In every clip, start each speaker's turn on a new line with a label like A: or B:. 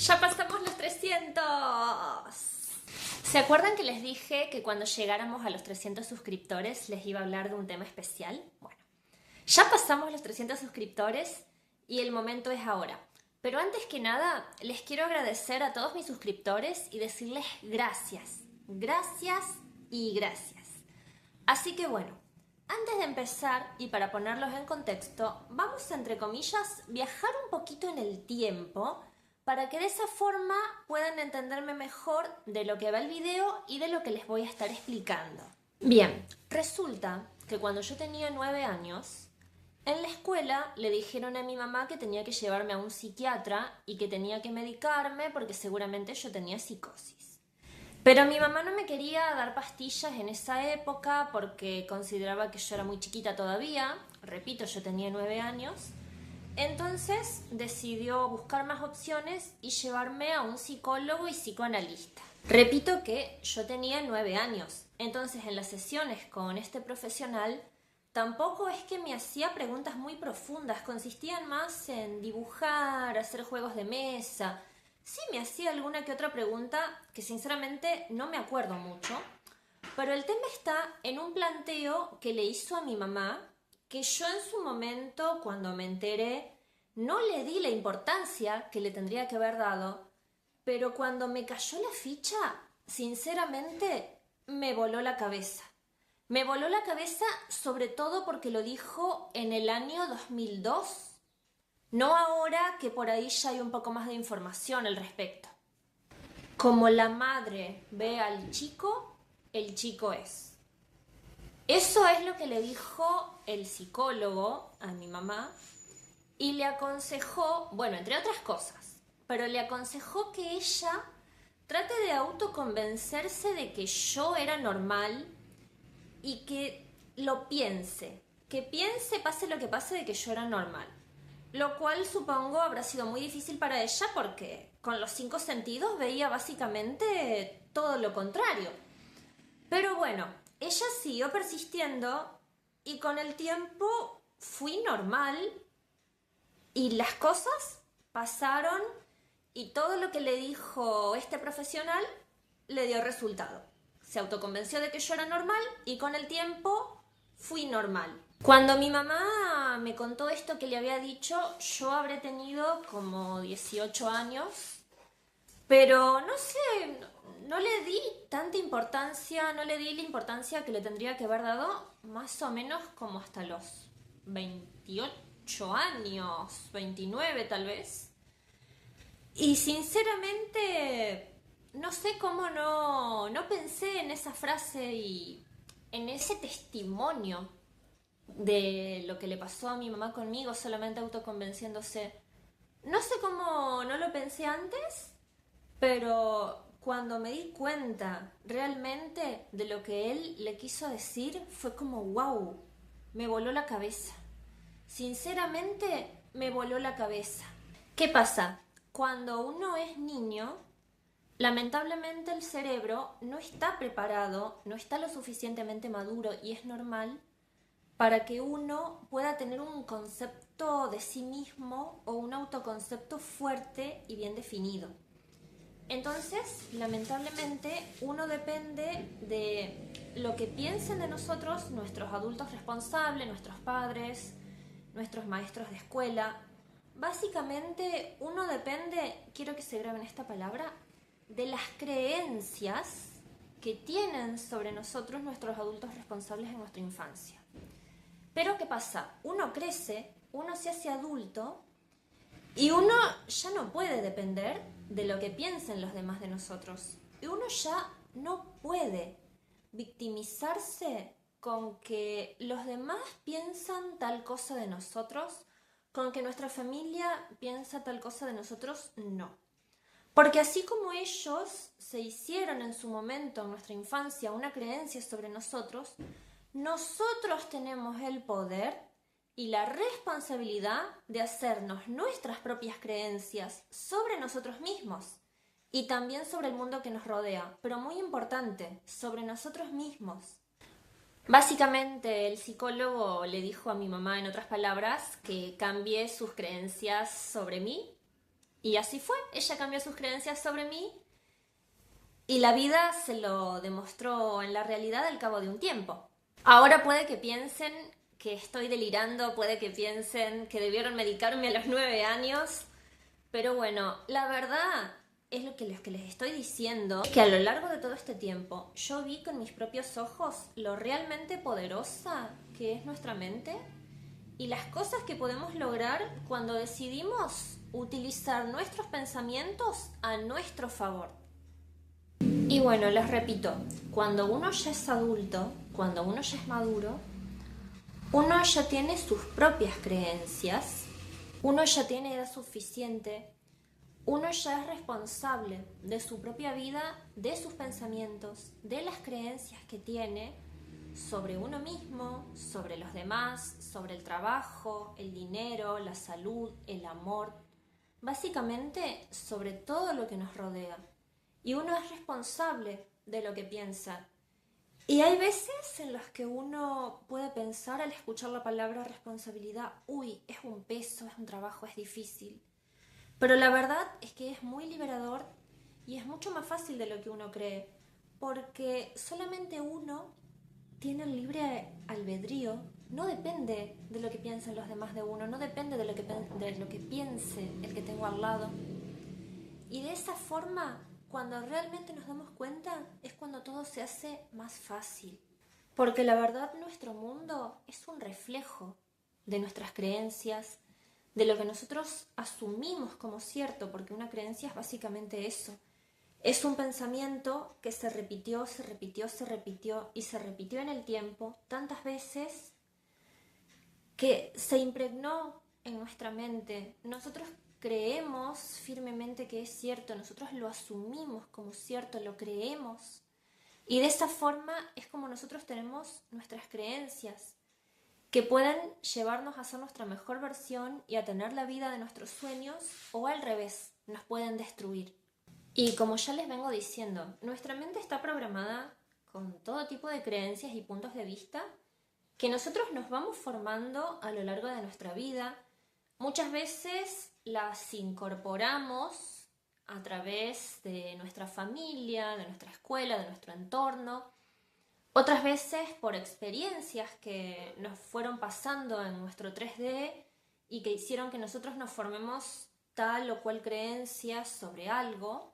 A: ¡Ya pasamos los 300! ¿Se acuerdan que les dije que cuando llegáramos a los 300 suscriptores les iba a hablar de un tema especial? Bueno, ya pasamos los 300 suscriptores y el momento es ahora. Pero antes que nada, les quiero agradecer a todos mis suscriptores y decirles gracias. Gracias y gracias. Así que bueno, antes de empezar y para ponerlos en contexto, vamos a, entre comillas, viajar un poquito en el tiempo para que de esa forma puedan entenderme mejor de lo que va el video y de lo que les voy a estar explicando. Bien, resulta que cuando yo tenía 9 años, en la escuela le dijeron a mi mamá que tenía que llevarme a un psiquiatra y que tenía que medicarme porque seguramente yo tenía psicosis. Pero mi mamá no me quería dar pastillas en esa época porque consideraba que yo era muy chiquita todavía. Repito, yo tenía 9 años. Entonces decidió buscar más opciones y llevarme a un psicólogo y psicoanalista. Repito que yo tenía 9 años. Entonces en las sesiones con este profesional tampoco es que me hacía preguntas muy profundas. Consistían más en dibujar, hacer juegos de mesa. Sí me hacía alguna que otra pregunta que sinceramente no me acuerdo mucho, pero el tema está en un planteo que le hizo a mi mamá, que yo en su momento, cuando me enteré, no le di la importancia que le tendría que haber dado, pero cuando me cayó la ficha, sinceramente, me voló la cabeza. Me voló la cabeza sobre todo porque lo dijo en el año 2002. No ahora que por ahí ya hay un poco más de información al respecto. Como la madre ve al chico, el chico es. Eso es lo que le dijo el psicólogo a mi mamá y le aconsejó, bueno, entre otras cosas, pero le aconsejó que ella trate de autoconvencerse de que yo era normal y que piense, pase lo que pase, de que yo era normal. Lo cual supongo habrá sido muy difícil para ella porque con los 5 sentidos veía básicamente todo lo contrario. Pero bueno, ella siguió persistiendo y con el tiempo fui normal y las cosas pasaron y todo lo que le dijo este profesional le dio resultado. Se autoconvenció de que yo era normal y con el tiempo fui normal. Cuando mi mamá me contó esto que le había dicho, yo habré tenido como 18 años, pero no sé, no le di tanta importancia, no le di la importancia que le tendría que haber dado más o menos como hasta los 28 años, 29 tal vez. Y sinceramente, no sé cómo no pensé en esa frase y en ese testimonio de lo que le pasó a mi mamá conmigo, solamente autoconvenciéndose. No sé cómo no lo pensé antes, pero cuando me di cuenta realmente de lo que él le quiso decir, fue como wow, me voló la cabeza. Sinceramente, me voló la cabeza. ¿Qué pasa? Cuando uno es niño, lamentablemente el cerebro no está preparado, no está lo suficientemente maduro y es normal para que uno pueda tener un concepto de sí mismo o un autoconcepto fuerte y bien definido. Entonces, lamentablemente, uno depende de lo que piensen de nosotros nuestros adultos responsables, nuestros padres, nuestros maestros de escuela. Básicamente, uno depende, quiero que se graben esta palabra, de las creencias que tienen sobre nosotros nuestros adultos responsables en nuestra infancia. Pero ¿qué pasa? Uno crece, uno se hace adulto y uno ya no puede depender de lo que piensen los demás de nosotros. Y uno ya no puede victimizarse con que los demás piensan tal cosa de nosotros, con que nuestra familia piensa tal cosa de nosotros, no. Porque así como ellos se hicieron en su momento, en nuestra infancia, una creencia sobre nosotros, nosotros tenemos el poder y la responsabilidad de hacernos nuestras propias creencias sobre nosotros mismos y también sobre el mundo que nos rodea, pero muy importante, sobre nosotros mismos. Básicamente el psicólogo le dijo a mi mamá, en otras palabras, que cambie sus creencias sobre mí Y así fue, ella cambió sus creencias sobre mí y la vida se lo demostró en la realidad al cabo de un tiempo. Ahora puede que piensen que estoy delirando, puede que piensen que debieron medicarme a los 9 años, pero bueno, la verdad es lo que les estoy diciendo, que a lo largo de todo este tiempo yo vi con mis propios ojos lo realmente poderosa que es nuestra mente y las cosas que podemos lograr cuando decidimos utilizar nuestros pensamientos a nuestro favor. Y bueno, les repito, cuando uno ya es adulto, cuando uno ya es maduro, uno ya tiene sus propias creencias, uno ya tiene edad suficiente, uno ya es responsable de su propia vida, de sus pensamientos, de las creencias que tiene sobre uno mismo, sobre los demás, sobre el trabajo, el dinero, la salud, el amor, básicamente sobre todo lo que nos rodea. Y uno es responsable de lo que piensa. Y hay veces en las que uno puede pensar al escuchar la palabra responsabilidad, uy, es un peso, es un trabajo, es difícil. Pero la verdad es que es muy liberador y es mucho más fácil de lo que uno cree, porque solamente uno tiene el libre albedrío, no depende de lo que piensen los demás de uno, no depende de lo que piense el que tengo al lado. Y de esa forma, cuando realmente nos damos cuenta, es cuando todo se hace más fácil. Porque la verdad, nuestro mundo es un reflejo de nuestras creencias, de lo que nosotros asumimos como cierto, porque una creencia es básicamente eso. Es un pensamiento que se repitió, se repitió, se repitió y se repitió en el tiempo tantas veces que se impregnó en nuestra mente. Nosotros creemos firmemente que es cierto, nosotros lo asumimos como cierto, lo creemos. Y de esa forma es como nosotros tenemos nuestras creencias, que pueden llevarnos a ser nuestra mejor versión y a tener la vida de nuestros sueños, o al revés, nos pueden destruir. Y como ya les vengo diciendo, nuestra mente está programada con todo tipo de creencias y puntos de vista que nosotros nos vamos formando a lo largo de nuestra vida. Muchas veces las incorporamos a través de nuestra familia, de nuestra escuela, de nuestro entorno. Otras veces por experiencias que nos fueron pasando en nuestro 3D y que hicieron que nosotros nos formemos tal o cual creencia sobre algo.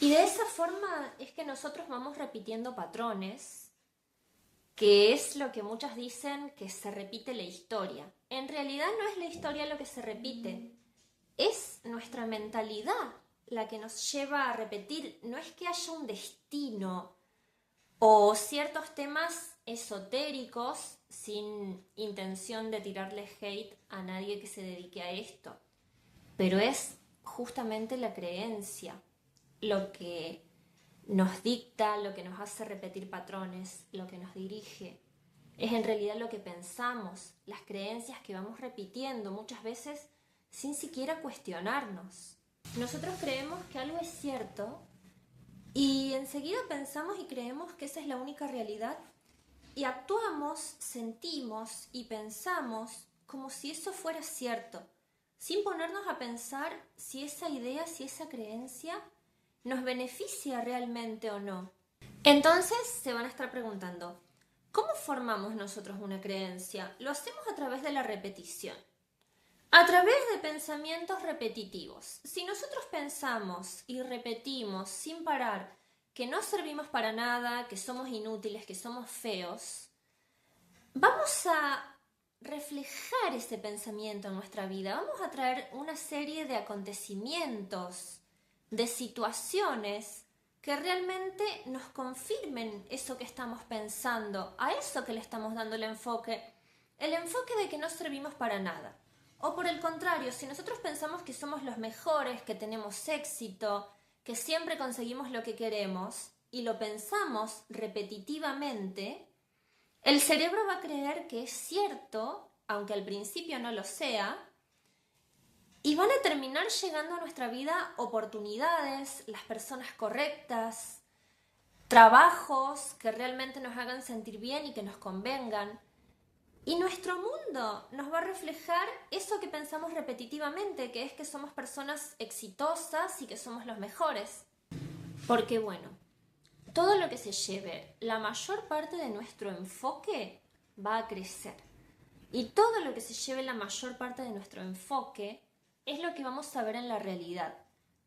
A: Y de esa forma es que nosotros vamos repitiendo patrones, que es lo que muchas dicen que se repite la historia. En realidad no es la historia lo que se repite, es nuestra mentalidad la que nos lleva a repetir. No es que haya un destino o ciertos temas esotéricos sin intención de tirarle hate a nadie que se dedique a esto, pero es justamente la creencia lo que nos dicta, lo que nos hace repetir patrones, lo que nos dirige. Es en realidad lo que pensamos, las creencias que vamos repitiendo muchas veces sin siquiera cuestionarnos. Nosotros creemos que algo es cierto y enseguida pensamos y creemos que esa es la única realidad y actuamos, sentimos y pensamos como si eso fuera cierto, sin ponernos a pensar si esa idea, si esa creencia nos beneficia realmente o no. Entonces se van a estar preguntando, ¿cómo formamos nosotros una creencia? Lo hacemos a través de la repetición, a través de pensamientos repetitivos. Si nosotros pensamos y repetimos sin parar que no servimos para nada, que somos inútiles, que somos feos, vamos a reflejar ese pensamiento en nuestra vida. Vamos a traer una serie de acontecimientos, de situaciones que realmente nos confirmen eso que estamos pensando, a eso que le estamos dando el enfoque de que no servimos para nada. O por el contrario, si nosotros pensamos que somos los mejores, que tenemos éxito, que siempre conseguimos lo que queremos y lo pensamos repetitivamente, el cerebro va a creer que es cierto, aunque al principio no lo sea, y van a terminar llegando a nuestra vida oportunidades, las personas correctas, trabajos que realmente nos hagan sentir bien y que nos convengan. Y nuestro mundo nos va a reflejar eso que pensamos repetitivamente, que es que somos personas exitosas y que somos los mejores. Porque bueno, todo lo que se lleve la mayor parte de nuestro enfoque va a crecer. Y todo lo que se lleve la mayor parte de nuestro enfoque es lo que vamos a ver en la realidad.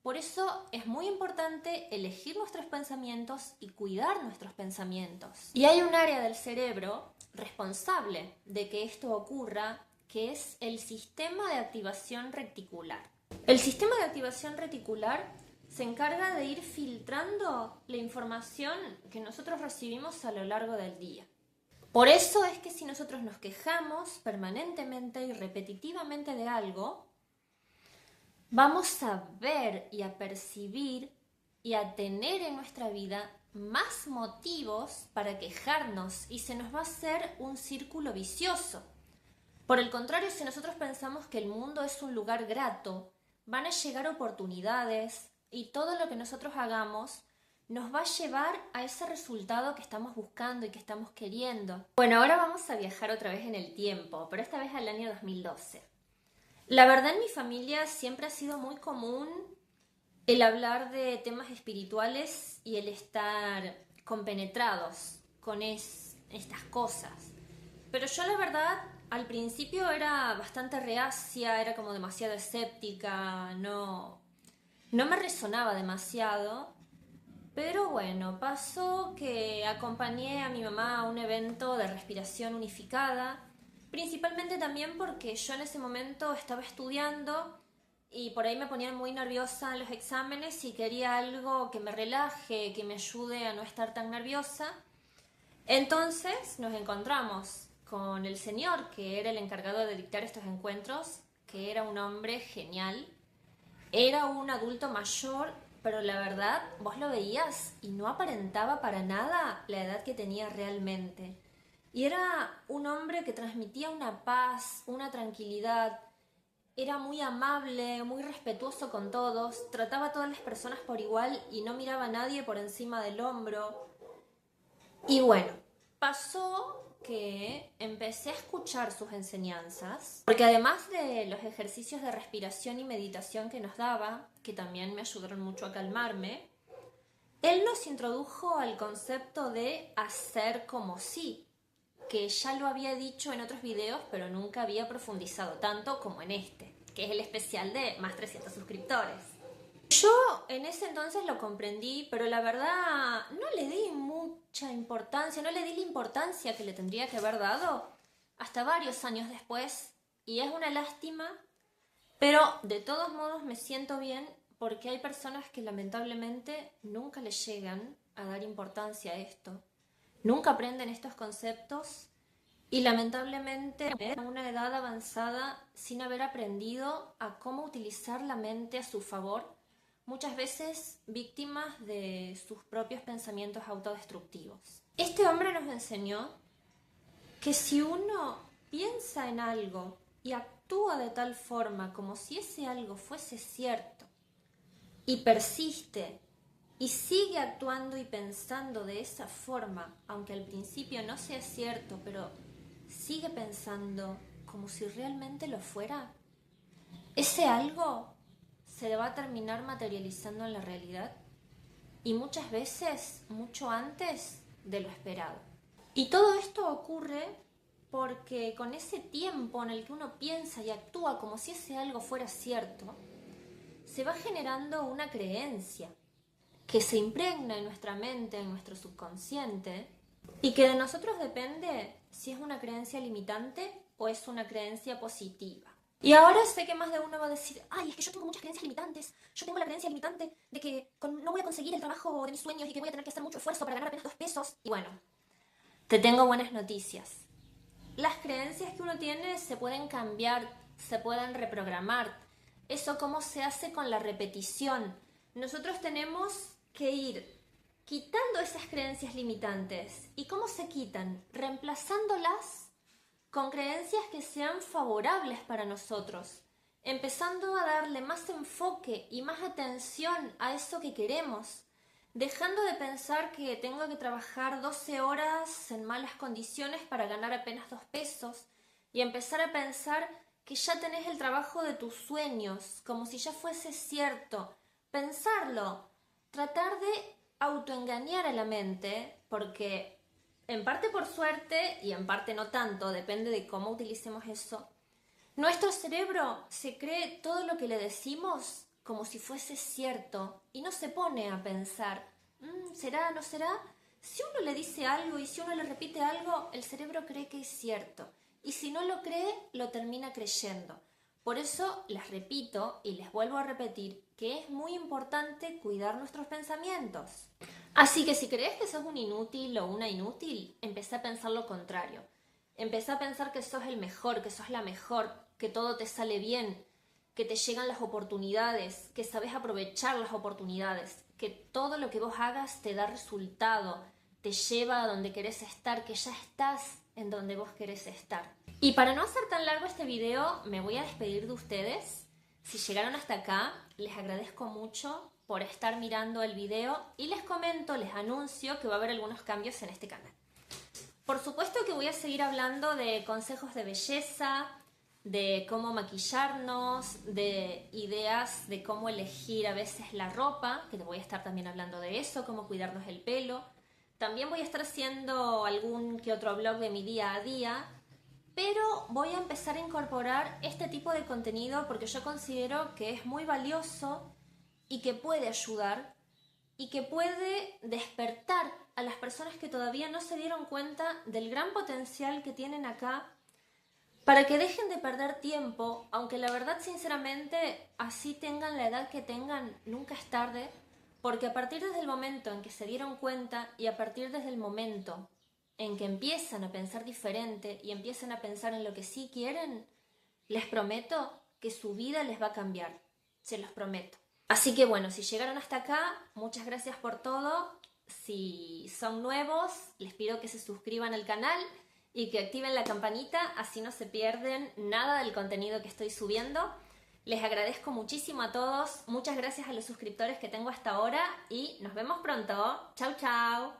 A: Por eso es muy importante elegir nuestros pensamientos y cuidar nuestros pensamientos. Y hay un área del cerebro responsable de que esto ocurra, que es el sistema de activación reticular. El sistema de activación reticular se encarga de ir filtrando la información que nosotros recibimos a lo largo del día. Por eso es que si nosotros nos quejamos permanentemente y repetitivamente de algo, vamos a ver y a percibir y a tener en nuestra vida más motivos para quejarnos y se nos va a hacer un círculo vicioso. Por el contrario, si nosotros pensamos que el mundo es un lugar grato, van a llegar oportunidades y todo lo que nosotros hagamos nos va a llevar a ese resultado que estamos buscando y que estamos queriendo. Bueno, ahora vamos a viajar otra vez en el tiempo, pero esta vez al año 2012. La verdad, en mi familia siempre ha sido muy común el hablar de temas espirituales y el estar compenetrados con estas cosas. Pero yo la verdad al principio era bastante reacia, era como demasiado escéptica, no me resonaba demasiado. Pero bueno, pasó que acompañé a mi mamá a un evento de respiración unificada, principalmente también porque yo en ese momento estaba estudiando y por ahí me ponía muy nerviosa en los exámenes y quería algo que me relaje, que me ayude a no estar tan nerviosa. Entonces nos encontramos con el señor que era el encargado de dictar estos encuentros, que era un hombre genial, era un adulto mayor, pero la verdad vos lo veías y no aparentaba para nada la edad que tenía realmente. Y era un hombre que transmitía una paz, una tranquilidad, era muy amable, muy respetuoso con todos, trataba a todas las personas por igual y no miraba a nadie por encima del hombro. Y bueno, pasó que empecé a escuchar sus enseñanzas, porque además de los ejercicios de respiración y meditación que nos daba, que también me ayudaron mucho a calmarme, él nos introdujo al concepto de hacer como si, que ya lo había dicho en otros videos, pero nunca había profundizado tanto como en este, que es el especial de más 300 suscriptores. Yo en ese entonces lo comprendí, pero la verdad no le di mucha importancia, no le di la importancia que le tendría que haber dado hasta varios años después, y es una lástima, pero de todos modos me siento bien porque hay personas que lamentablemente nunca le llegan a dar importancia a esto, nunca aprenden estos conceptos y lamentablemente a una edad avanzada sin haber aprendido a cómo utilizar la mente a su favor, muchas veces víctimas de sus propios pensamientos autodestructivos. Este hombre nos enseñó que si uno piensa en algo y actúa de tal forma como si ese algo fuese cierto y persiste y sigue actuando y pensando de esa forma, aunque al principio no sea cierto, pero sigue pensando como si realmente lo fuera, ese algo se va a terminar materializando en la realidad y muchas veces mucho antes de lo esperado. Y todo esto ocurre porque con ese tiempo en el que uno piensa y actúa como si ese algo fuera cierto, se va generando una creencia que se impregna en nuestra mente, en nuestro subconsciente, y que de nosotros depende si es una creencia limitante o es una creencia positiva. Y ahora sé que más de uno va a decir, ay, es que yo tengo muchas creencias limitantes. Yo tengo la creencia limitante de que no voy a conseguir el trabajo de mis sueños y que voy a tener que hacer mucho esfuerzo para ganar apenas 2 pesos. Y bueno, te tengo buenas noticias. Las creencias que uno tiene se pueden cambiar, se pueden reprogramar. Eso cómo se hace con la repetición. Nosotros tenemos que ir quitando esas creencias limitantes. ¿Y cómo se quitan? Reemplazándolas con creencias que sean favorables para nosotros, empezando a darle más enfoque y más atención a eso que queremos, dejando de pensar que tengo que trabajar 12 horas en malas condiciones para ganar apenas 2 pesos y empezar a pensar que ya tenés el trabajo de tus sueños, como si ya fuese cierto. Pensarlo, tratar de autoengañar a la mente, porque en parte por suerte y en parte no tanto, depende de cómo utilicemos eso, nuestro cerebro se cree todo lo que le decimos como si fuese cierto y no se pone a pensar, ¿será, no será? Si uno le dice algo y si uno le repite algo, el cerebro cree que es cierto. Y si no lo cree, lo termina creyendo. Por eso les repito y les vuelvo a repetir que es muy importante cuidar nuestros pensamientos. Así que si crees que sos un inútil o una inútil, empecé a pensar lo contrario. Empecé a pensar que sos el mejor, que sos la mejor, que todo te sale bien, que te llegan las oportunidades, que sabes aprovechar las oportunidades, que todo lo que vos hagas te da resultado, te lleva a donde querés estar, que ya estás en donde vos querés estar. Y para no hacer tan largo este video, me voy a despedir de ustedes. Si llegaron hasta acá, les agradezco mucho por estar mirando el video y les comento, les anuncio que va a haber algunos cambios en este canal. Por supuesto que voy a seguir hablando de consejos de belleza, de cómo maquillarnos, de ideas de cómo elegir a veces la ropa, que te voy a estar también hablando de eso, cómo cuidarnos el pelo. También voy a estar haciendo algún que otro vlog de mi día a día, pero voy a empezar a incorporar este tipo de contenido porque yo considero que es muy valioso y que puede ayudar y que puede despertar a las personas que todavía no se dieron cuenta del gran potencial que tienen acá para que dejen de perder tiempo, aunque la verdad sinceramente así tengan la edad que tengan, nunca es tarde, porque a partir desde el momento en que se dieron cuenta y a partir desde el momento en que empiezan a pensar diferente y empiezan a pensar en lo que sí quieren, les prometo que su vida les va a cambiar, se los prometo. Así que bueno, si llegaron hasta acá, muchas gracias por todo. Si son nuevos, les pido que se suscriban al canal y que activen la campanita, así no se pierden nada del contenido que estoy subiendo. Les agradezco muchísimo a todos, muchas gracias a los suscriptores que tengo hasta ahora y nos vemos pronto. Chau, chau.